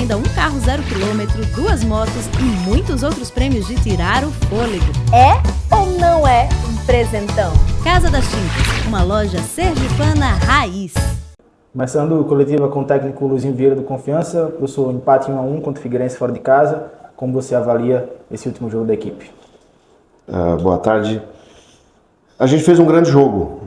ainda um carro 0 km, 2 motos e muitos outros prêmios de tirar o fôlego. É ou não é um presentão? Casa das Tintas, uma loja sergipana raiz. Começando coletiva com o técnico Luizinho Vieira do Confiança, professor, empate 1-1 contra o Figueirense fora de casa. Como você avalia esse último jogo da equipe? Boa tarde. A gente fez um grande jogo.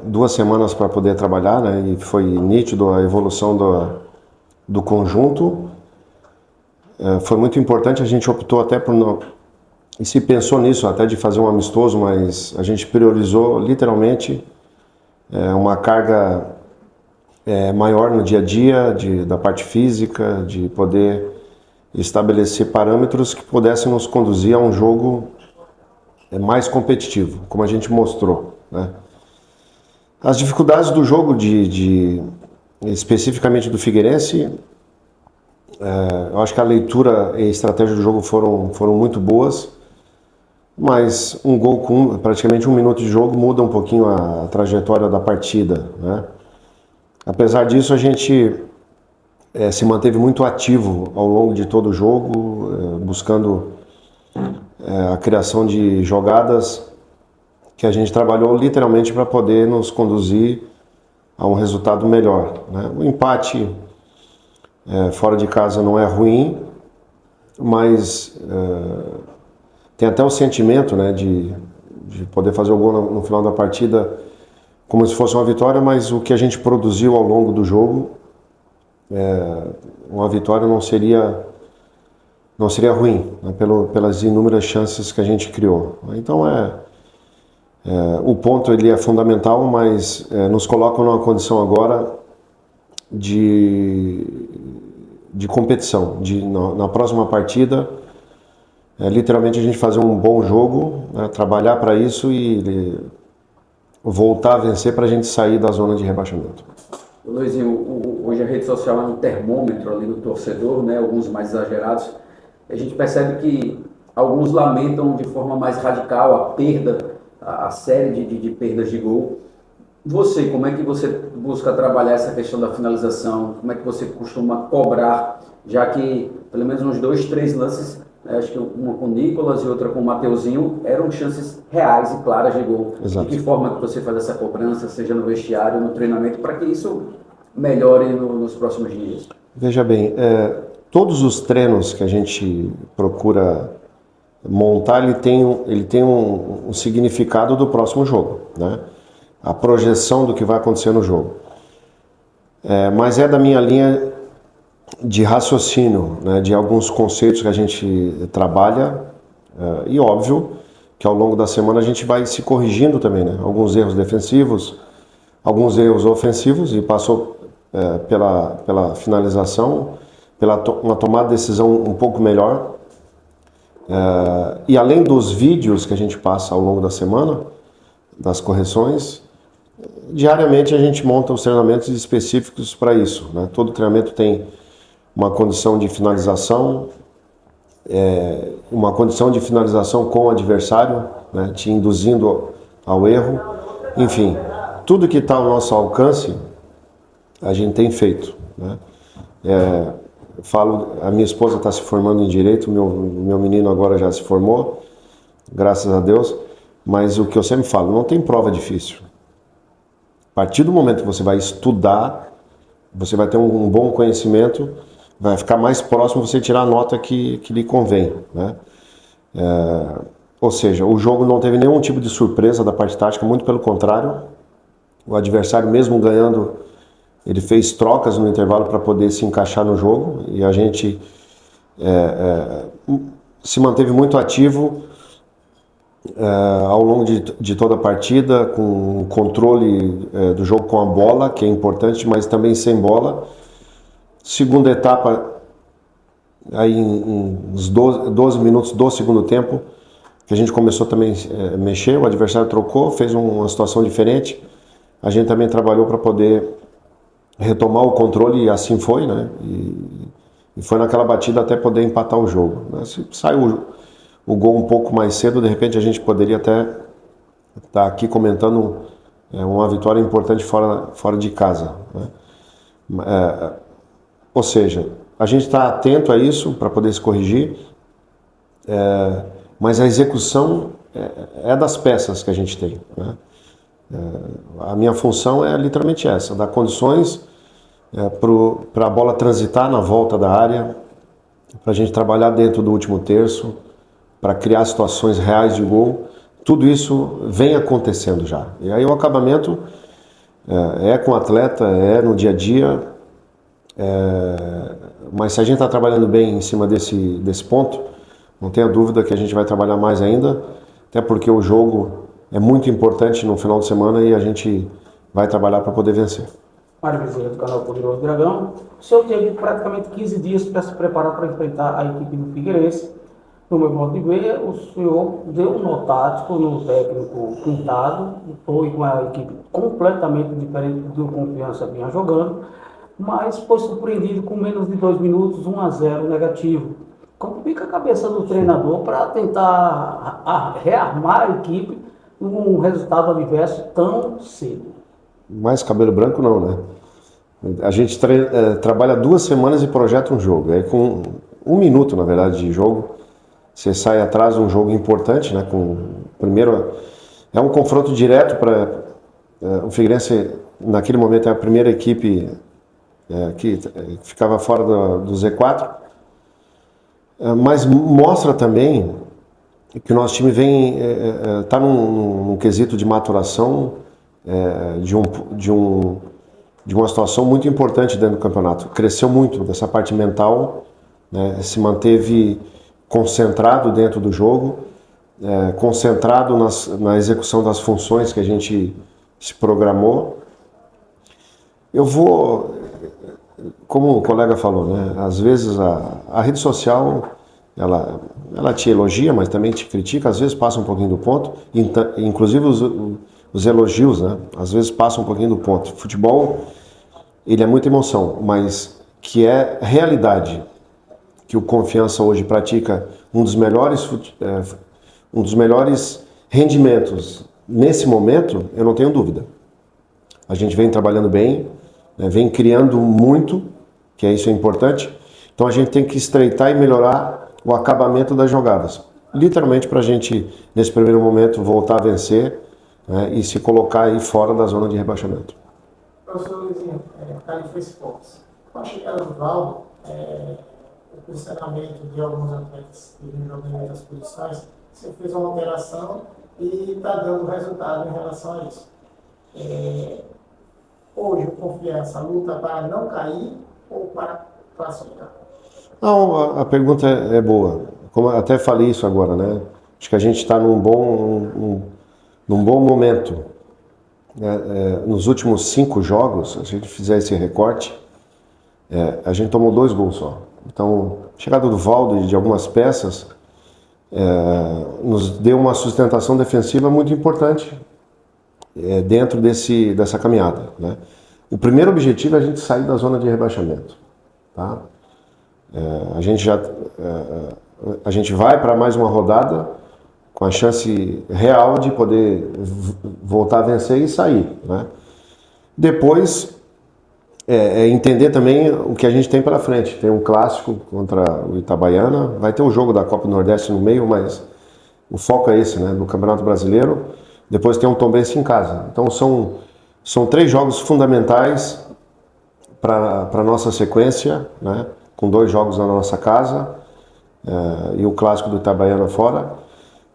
2 semanas para poder trabalhar, né? E foi nítido a evolução do conjunto. Foi muito importante, a gente optou até por não... E se pensou nisso até de fazer um amistoso, mas a gente priorizou literalmente uma carga maior no dia a dia, da parte física, de poder estabelecer parâmetros que pudessem nos conduzir a um jogo mais competitivo, como a gente mostrou, né? As dificuldades do jogo, especificamente do Figueirense, eu acho que a leitura e a estratégia do jogo foram muito boas, mas um gol com praticamente 1 minuto de jogo muda um pouquinho a trajetória da partida, né? Apesar disso, a gente se manteve muito ativo ao longo de todo o jogo, buscando a criação de jogadas que a gente trabalhou literalmente para poder nos conduzir a um resultado melhor, né? O empate fora de casa não é ruim, mas tem até o sentimento, né, de poder fazer o gol no final da partida como se fosse uma vitória, mas o que a gente produziu ao longo do jogo, uma vitória não seria ruim, né, pelas inúmeras chances que a gente criou. Então o ponto ele é fundamental, mas nos coloca numa condição agora de competição, na próxima partida, literalmente a gente fazer um bom jogo, né, trabalhar para isso e voltar a vencer para a gente sair da zona de rebaixamento. Luizinho, hoje a rede social é um termômetro ali do torcedor, né, alguns mais exagerados. A gente percebe que alguns lamentam de forma mais radical a perda, a série de perdas de gol. Você, como é que você busca trabalhar essa questão da finalização? Como é que você costuma cobrar, já que pelo menos uns 2, 3 lances, acho que uma com o Nicolas e outra com o Mateuzinho, eram chances reais e claras de gol. Exato. De que forma que você faz essa cobrança, seja no vestiário, no treinamento, para que isso melhore nos próximos dias? Veja bem, todos os treinos que a gente procura montar, ele tem um significado do próximo jogo, né? A projeção do que vai acontecer no jogo. Mas da minha linha de raciocínio, né, de alguns conceitos que a gente trabalha, e óbvio que ao longo da semana a gente vai se corrigindo também, né? Alguns erros defensivos, alguns erros ofensivos, e passou pela finalização, uma tomada de decisão um pouco melhor. E além dos vídeos que a gente passa ao longo da semana, das correções, diariamente a gente monta os treinamentos específicos para isso, né? Todo treinamento tem uma condição de finalização, com o adversário, né, te induzindo ao erro. Enfim, tudo que está ao nosso alcance, a gente tem feito, né? A minha esposa está se formando em Direito, meu menino agora já se formou, graças a Deus, mas o que eu sempre falo, não tem prova difícil. A partir do momento que você vai estudar, você vai ter um bom conhecimento, vai ficar mais próximo você tirar a nota que lhe convém, né? Ou seja, o jogo não teve nenhum tipo de surpresa da parte tática, muito pelo contrário. O adversário, mesmo ganhando, ele fez trocas no intervalo para poder se encaixar no jogo, e a gente se manteve muito ativo ao longo de toda a partida, com o controle do jogo com a bola, que é importante, mas também sem bola. Segunda etapa, aí uns 12 minutos do segundo tempo, que a gente começou também a mexer, o adversário trocou, fez uma situação diferente, a gente também trabalhou para poder retomar o controle, e assim foi, né? E foi naquela batida até poder empatar o jogo, né? Se saiu o gol um pouco mais cedo, de repente a gente poderia até estar aqui comentando uma vitória importante fora de casa, né? Ou seja, a gente está atento a isso para poder se corrigir, mas a execução é das peças que a gente tem, né? A minha função é literalmente essa, dar condições para a bola transitar na volta da área, para a gente trabalhar dentro do último terço, para criar situações reais de gol. Tudo isso vem acontecendo já. E aí o acabamento é com o atleta, é no dia a dia, mas se a gente está trabalhando bem em cima desse ponto, não tenha dúvida que a gente vai trabalhar mais ainda, até porque o jogo é muito importante no final de semana e a gente vai trabalhar para poder vencer. Mário Bezerra, do canal Poderoso Dragão. O senhor teve praticamente 15 dias para se preparar para enfrentar a equipe do Figueirense. No meu modo de ver, o senhor deu um nó tático no técnico Pintado, foi com a equipe completamente diferente do que o Confiança vinha jogando, mas foi surpreendido com menos de 2 minutos, 1-0 negativo. Como fica a cabeça do treinador para tentar rearmar a equipe num resultado adverso tão cedo? Mais cabelo branco não, né? A gente trabalha 2 semanas e projeta um jogo. Aí com 1 minuto, na verdade, de jogo, você sai atrás de um jogo importante, né? Primeiro, é um confronto direto para o Figueirense, naquele momento, é a primeira equipe que ficava fora do Z4. Mas mostra também que o nosso time está num quesito de maturação, de uma situação muito importante dentro do campeonato. Cresceu muito dessa parte mental, né? Se manteve concentrado dentro do jogo, concentrado na execução das funções que a gente se programou. Eu vou, como o colega falou, né? Às vezes a rede social ela te elogia, mas também te critica, às vezes passa um pouquinho do ponto, inclusive os elogios, né? Às vezes passam um pouquinho do ponto. Futebol, ele é muita emoção, mas que é realidade que o Confiança hoje pratica um dos melhores rendimentos nesse momento, eu não tenho dúvida. A gente vem trabalhando bem, né? Vem criando muito, que isso é importante. Então a gente tem que estreitar e melhorar o acabamento das jogadas. Literalmente para a gente, nesse primeiro momento, voltar a vencer, né, e se colocar aí fora da zona de rebaixamento. Professor Luizinho, Califa Esportes. Com a chegada do Valdo, o posicionamento de alguns atletas que vêm jogando em outras posições, você fez uma alteração e está dando resultado em relação a isso. Hoje o Confiança luta para não cair ou para classificar? Não, a pergunta é boa. Como eu até falei isso agora, né? Acho que a gente está num bom momento. Nos últimos 5 jogos, se a gente fizer esse recorte, a gente tomou 2 gols só. Então, a chegada do Valdo e de algumas peças nos deu uma sustentação defensiva muito importante dentro dessa caminhada, né? O primeiro objetivo é a gente sair da zona de rebaixamento, tá? A gente vai para mais uma rodada com a chance real de poder voltar a vencer e sair, né? Depois, entender também o que a gente tem pela frente. Tem um clássico contra o Itabaiana, vai ter um jogo da Copa do Nordeste no meio, mas o foco é esse, né? No Campeonato Brasileiro. Depois tem um Tombense em casa. Então são 3 jogos fundamentais para a nossa sequência, né? Com 2 jogos na nossa casa e o clássico do Itabaiana fora.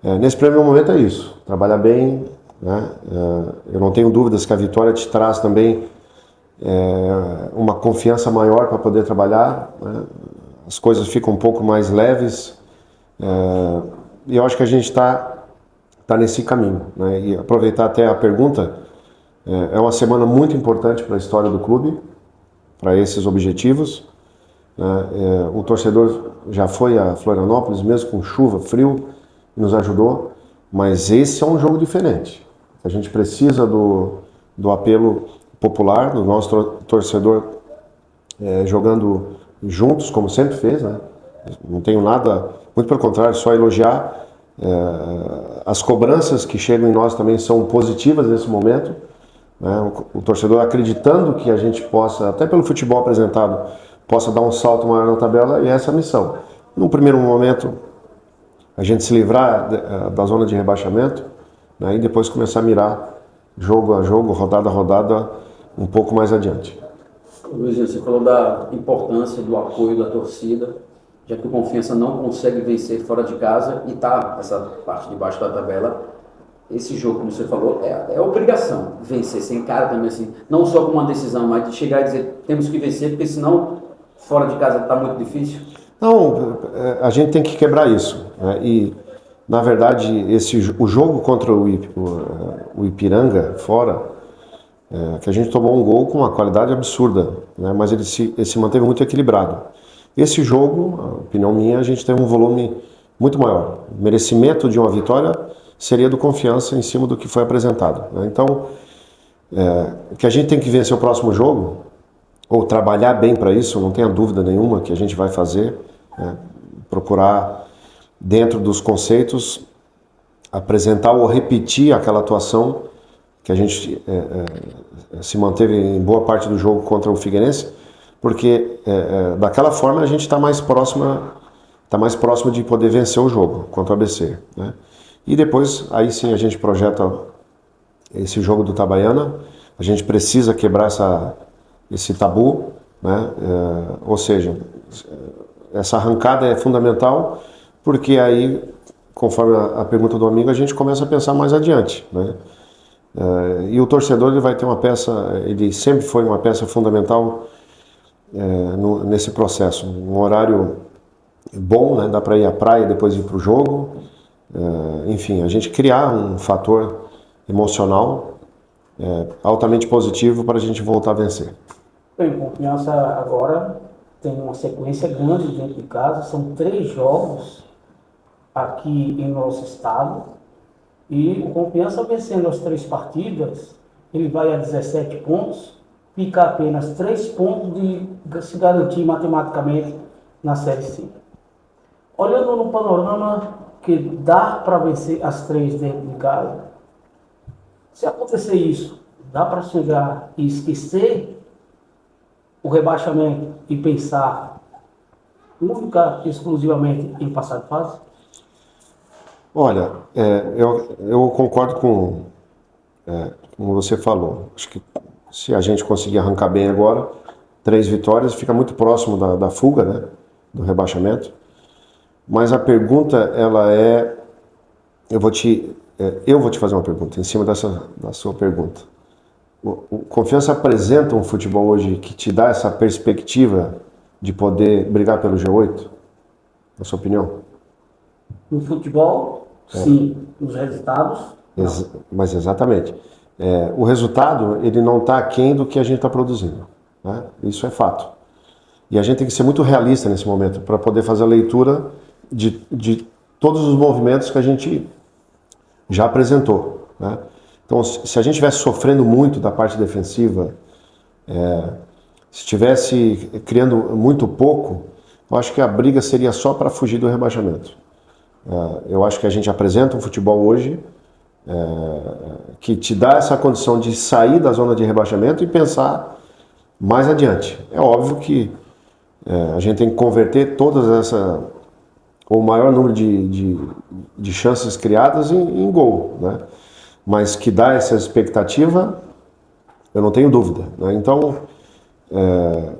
Nesse primeiro momento é isso, trabalhar bem, né? Eu não tenho dúvidas que a vitória te traz também uma confiança maior para poder trabalhar, né? As coisas ficam um pouco mais leves e eu acho que a gente está nesse caminho, né? E aproveitar até a pergunta, é uma semana muito importante para a história do clube, para esses objetivos. O torcedor já foi a Florianópolis, mesmo com chuva, frio, nos ajudou, mas esse é um jogo diferente. A gente precisa do apelo popular, do nosso torcedor jogando juntos, como sempre fez, né? Não tenho nada, muito pelo contrário, só elogiar. As cobranças que chegam em nós também são positivas nesse momento, né? O torcedor acreditando que a gente possa, até pelo futebol apresentado, possa dar um salto maior na tabela, e essa é a missão. Num primeiro momento, a gente se livrar da zona de rebaixamento, né, e depois começar a mirar jogo a jogo, rodada a rodada, um pouco mais adiante. Luizinho, você falou da importância do apoio da torcida, já que o Confiança não consegue vencer fora de casa e está essa parte de baixo da tabela. Esse jogo, como você falou, é obrigação vencer, sem cara também assim, não só com uma decisão, mas de chegar e dizer temos que vencer, porque senão fora de casa está muito difícil. Não, a gente tem que quebrar isso, né? E na verdade o jogo contra o Ipiranga fora, que a gente tomou um gol com uma qualidade absurda, né? Mas ele se manteve muito equilibrado. Esse jogo, a opinião minha, a gente teve um volume muito maior. O merecimento de uma vitória seria do Confiança em cima do que foi apresentado, né? Então, que a gente tem que vencer o próximo jogo, ou trabalhar bem para isso, não tenha dúvida nenhuma que a gente vai fazer, né? Procurar, dentro dos conceitos, apresentar ou repetir aquela atuação que a gente se manteve em boa parte do jogo contra o Figueirense, porque daquela forma a gente está mais próximo de poder vencer o jogo contra o ABC, né? E depois, aí sim, a gente projeta esse jogo do Itabaiana. A gente precisa quebrar esse tabu, né? Ou seja, essa arrancada é fundamental, porque aí, conforme a pergunta do amigo, a gente começa a pensar mais adiante, né? E o torcedor, ele vai ter uma peça, ele sempre foi uma peça fundamental nesse processo. Um horário bom, né? Dá para ir à praia e depois ir para o jogo. Enfim, a gente criar um fator emocional altamente positivo para a gente voltar a vencer. Bem, Confiança agora tem uma sequência grande dentro de casa, são 3 jogos aqui em nosso estado, e o Confiança vencendo as 3 partidas, ele vai a 17 pontos, fica apenas 3 pontos de se garantir matematicamente na Série C. Olhando no panorama que dá para vencer as 3 dentro de casa, se acontecer isso, dá para chegar e esquecer o rebaixamento e pensar única exclusivamente em passar de fase? Olha, eu concordo com como você falou. Acho que se a gente conseguir arrancar bem agora, 3 vitórias, fica muito próximo da fuga, né, do rebaixamento. Mas a pergunta, ela eu vou te fazer uma pergunta em cima da sua pergunta. O Confiança apresenta um futebol hoje que te dá essa perspectiva de poder brigar pelo G8? Na sua opinião? No futebol, sim. Nos resultados, mas exatamente. O resultado, ele não está aquém do que a gente está produzindo, né? Isso é fato. E a gente tem que ser muito realista nesse momento para poder fazer a leitura de todos os movimentos que a gente já apresentou, né? Então, se a gente estivesse sofrendo muito da parte defensiva, se estivesse criando muito pouco, eu acho que a briga seria só para fugir do rebaixamento. Eu acho que a gente apresenta um futebol hoje que te dá essa condição de sair da zona de rebaixamento e pensar mais adiante. É óbvio que a gente tem que converter o maior número de chances criadas em gol, né? Mas que dá essa expectativa, eu não tenho dúvida, né? Então,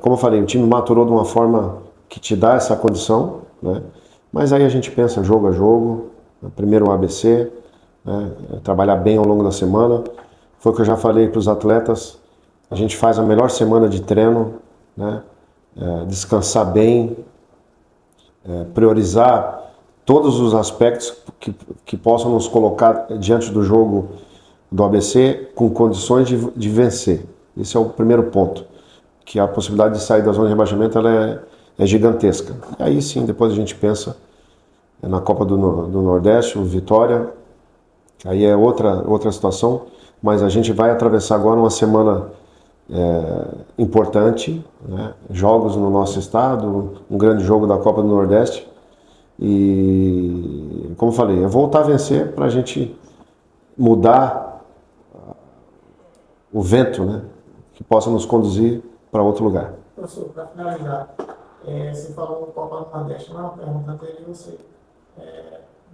como eu falei, o time maturou de uma forma que te dá essa condição, né? Mas aí a gente pensa jogo a jogo, primeiro o ABC, né? Trabalhar bem ao longo da semana. Foi o que eu já falei para os atletas, a gente faz a melhor semana de treino, né? Descansar bem, priorizar todos os aspectos que possam nos colocar diante do jogo do ABC com condições de vencer. Esse é o primeiro ponto, que a possibilidade de sair da zona de rebaixamento ela é gigantesca. E aí sim, depois a gente pensa na Copa do Nordeste, o Vitória, aí é outra situação, mas a gente vai atravessar agora uma semana importante, né? Jogos no nosso estado, um grande jogo da Copa do Nordeste, e como eu falei, é voltar a vencer para a gente mudar o vento, né? Que possa nos conduzir para outro lugar. Professor, para finalizar, você falou no Copa do Nordeste, não é uma pergunta anterior, você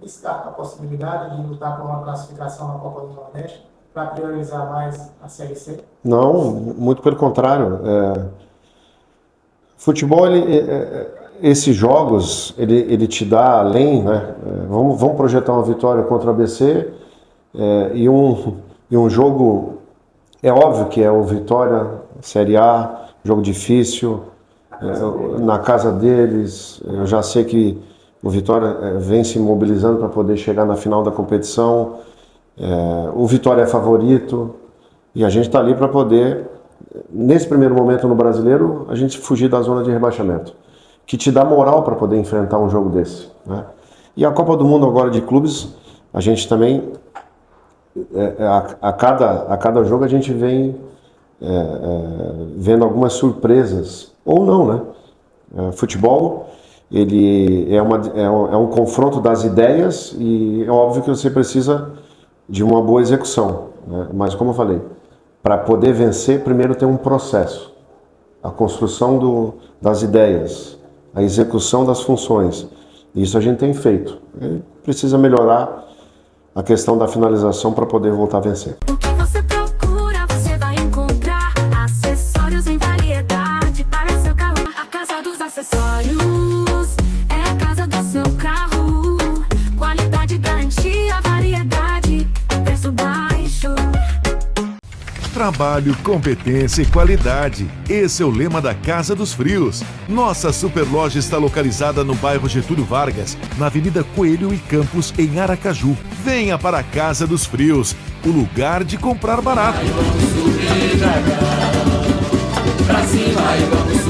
descarta a possibilidade de lutar por uma classificação na Copa do Nordeste para priorizar mais a Série C? Não, muito pelo contrário. Futebol, esses jogos, ele te dá além, né? Vamos projetar uma vitória contra o ABC e um jogo, é óbvio que é o Vitória, Série A, jogo difícil, na casa deles. Eu já sei que o Vitória vem se mobilizando para poder chegar na final da competição. O Vitória é favorito e a gente está ali para poder, nesse primeiro momento no Brasileiro, a gente fugir da zona de rebaixamento, que te dá moral para poder enfrentar um jogo desse, né? E a Copa do Mundo agora de clubes, a gente também, a cada jogo a gente vem vendo algumas surpresas, ou não, né? Futebol, ele é um confronto das ideias e é óbvio que você precisa de uma boa execução, né? Mas como eu falei, para poder vencer, primeiro tem um processo, a construção das ideias, a execução das funções. Isso a gente tem feito. Precisa melhorar a questão da finalização para poder voltar a vencer. O que você procura, você vai encontrar. Acessórios em variedade para seu carro. A Casa dos Acessórios é a casa do seu carro. Qualidade, garantia, variedade, preço baixo. Trabalho, competência e qualidade. Esse é o lema da Casa dos Frios. Nossa superloja está localizada no bairro Getúlio Vargas, na Avenida Coelho e Campos, em Aracaju. Venha para a Casa dos Frios, o lugar de comprar barato. Aí vamos subir, dragão, pra cima e vamos